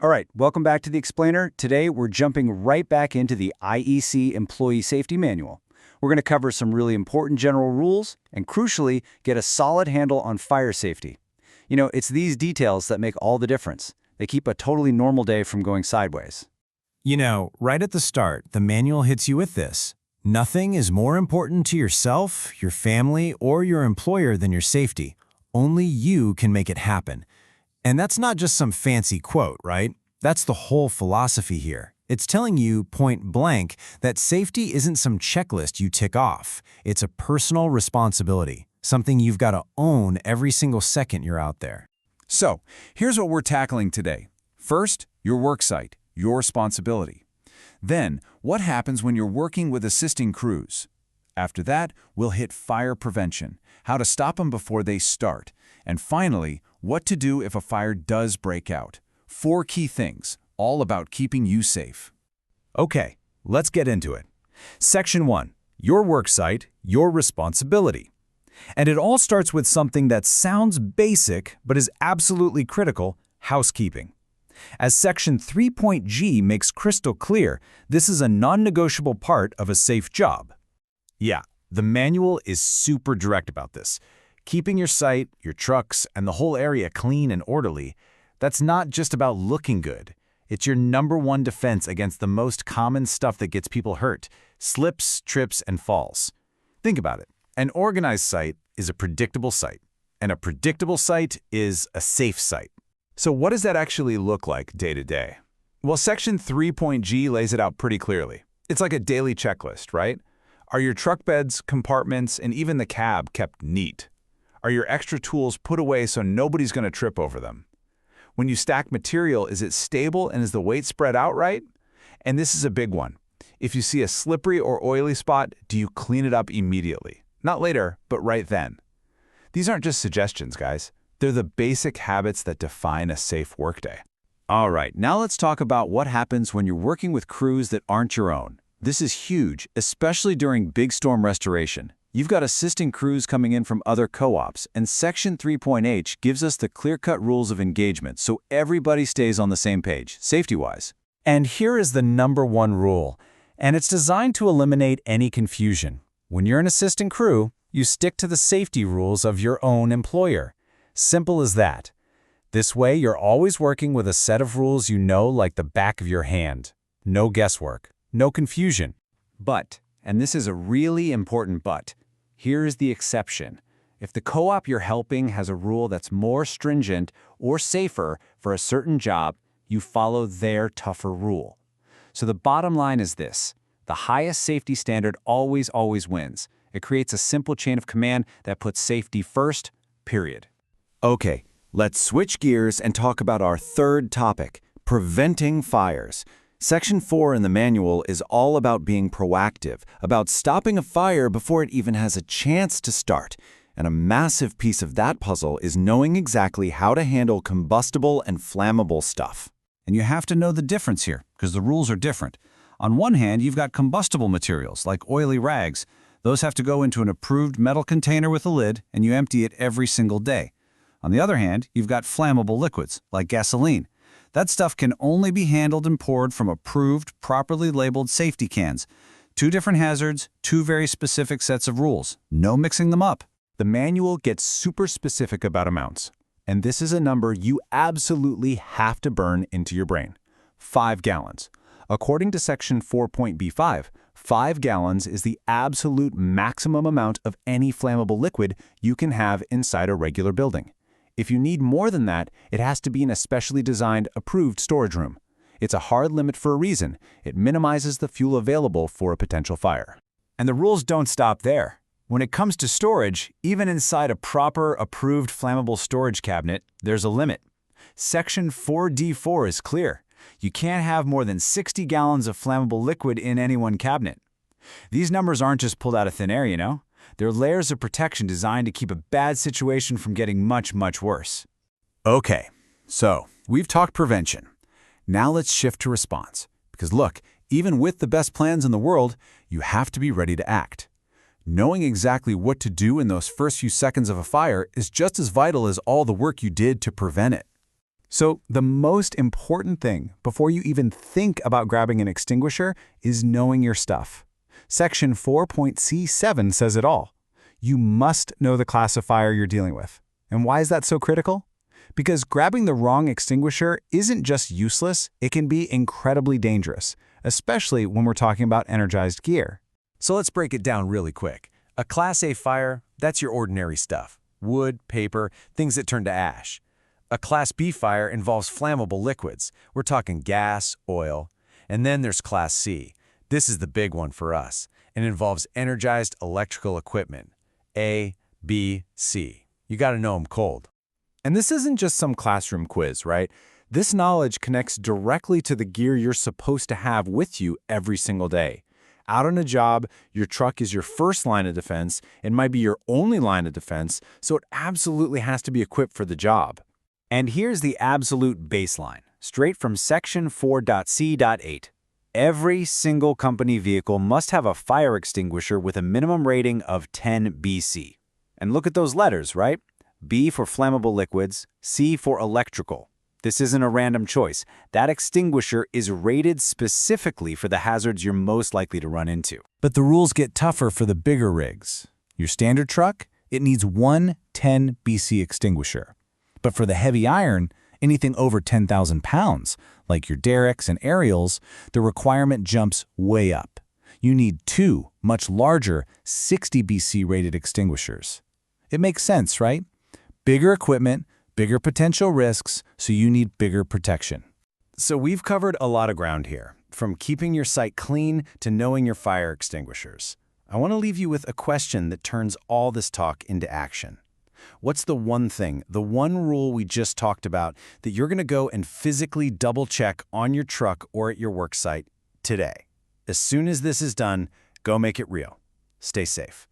All right, welcome back to the Explainer. Today, we're jumping right back into the IEC Employee Safety Manual. We're going to cover some really important general rules and, crucially, get a solid handle on fire safety. You know, it's these details that make all the difference. They keep a totally normal day from going sideways. You know, right at the start, the manual hits you with this. Nothing is more important to yourself, your family, or your employer than your safety. Only you can make it happen. And that's not just some fancy quote, right? That's the whole philosophy here. It's telling you, point blank, that safety isn't some checklist you tick off. It's a personal responsibility, something you've got to own every single second you're out there. So, here's what we're tackling today. First, your work site, your responsibility. Then, what happens when you're working with assisting crews? After that, we'll hit fire prevention, how to stop them before they start. And finally, what to do if a fire does break out. 4 key things, all about keeping you safe. Okay, let's get into it. Section 1, your work site, your responsibility. And it all starts with something that sounds basic but is absolutely critical, housekeeping. As Section 3.G makes crystal clear, this is a non-negotiable part of a safe job. Yeah, the manual is super direct about this. Keeping your site, your trucks, and the whole area clean and orderly, that's not just about looking good. It's your #1 defense against the most common stuff that gets people hurt: slips, trips, and falls. Think about it. An organized site is a predictable site, and a predictable site is a safe site. So what does that actually look like day to day? Well, Section 3.G lays it out pretty clearly. It's like a daily checklist, right? Are your truck beds, compartments, and even the cab kept neat? Are your extra tools put away so nobody's going to trip over them? When you stack material, is it stable and is the weight spread out right? And this is a big one. If you see a slippery or oily spot, do you clean it up immediately? Not later, but right then. These aren't just suggestions, guys. They're the basic habits that define a safe workday. All right, now let's talk about what happens when you're working with crews that aren't your own. This is huge, especially during big storm restoration. You've got assisting crews coming in from other co-ops, and Section 3.H gives us the clear-cut rules of engagement so everybody stays on the same page, safety-wise. And here is the #1 rule, and it's designed to eliminate any confusion. When you're an assisting crew, you stick to the safety rules of your own employer. Simple as that. This way, you're always working with a set of rules you know like the back of your hand. No guesswork, no confusion. But, and this is a really important but, here's the exception. If the co-op you're helping has a rule that's more stringent or safer for a certain job, you follow their tougher rule. So the bottom line is this: the highest safety standard always wins. It creates a simple chain of command that puts safety first, period. Okay, let's switch gears and talk about our third topic, preventing fires. Section 4 in the manual is all about being proactive, about stopping a fire before it even has a chance to start. And a massive piece of that puzzle is knowing exactly how to handle combustible and flammable stuff. And you have to know the difference here, because the rules are different. On one hand, you've got combustible materials, like oily rags. Those have to go into an approved metal container with a lid, and you empty it every single day. On the other hand, you've got flammable liquids, like gasoline. That stuff can only be handled and poured from approved, properly labeled safety cans. 2 different hazards, 2 very specific sets of rules. No mixing them up. The manual gets super specific about amounts. And this is a number you absolutely have to burn into your brain. 5 gallons. According to Section 4.B5, 5 gallons is the absolute maximum amount of any flammable liquid you can have inside a regular building. If you need more than that, it has to be in a specially designed, approved storage room. It's a hard limit for a reason. It minimizes the fuel available for a potential fire. And the rules don't stop there. When it comes to storage, even inside a proper, approved flammable storage cabinet, there's a limit. Section 4D4 is clear. You can't have more than 60 gallons of flammable liquid in any one cabinet. These numbers aren't just pulled out of thin air, you know? They're layers of protection designed to keep a bad situation from getting much worse. Okay, so we've talked prevention. Now let's shift to response. Because look, even with the best plans in the world, you have to be ready to act. Knowing exactly what to do in those first few seconds of a fire is just as vital as all the work you did to prevent it. So the most important thing before you even think about grabbing an extinguisher is knowing your stuff. Section 4.C7 says it all. You must know the classifier you're dealing with. And why is that so critical? Because grabbing the wrong extinguisher isn't just useless, it can be incredibly dangerous, especially when we're talking about energized gear. So let's break it down really quick. A Class A fire, that's your ordinary stuff. Wood, paper, things that turn to ash. A Class B fire involves flammable liquids. We're talking gas, oil. And then there's Class C. This is the big one for us. It involves energized electrical equipment. A, B, C. You gotta know them cold. And this isn't just some classroom quiz, right? This knowledge connects directly to the gear you're supposed to have with you every single day. Out on a job, your truck is your first line of defense. It might be your only line of defense, so it absolutely has to be equipped for the job. And here's the absolute baseline, straight from Section 4.C.8. Every single company vehicle must have a fire extinguisher with a minimum rating of 10 BC. And look at those letters, right? B for flammable liquids, C for electrical. This isn't a random choice. That extinguisher is rated specifically for the hazards you're most likely to run into. But the rules get tougher for the bigger rigs. Your standard truck, it needs one 10 BC extinguisher. But for the heavy iron, anything over 10,000 pounds, like your derricks and aerials, the requirement jumps way up. You need two much larger 60 BC rated extinguishers. It makes sense, right? Bigger equipment, bigger potential risks, so you need bigger protection. So we've covered a lot of ground here, from keeping your site clean to knowing your fire extinguishers. I want to leave you with a question that turns all this talk into action. What's the one thing, the one rule we just talked about that you're going to go and physically double-check on your truck or at your work site today? As soon as this is done, go make it real. Stay safe.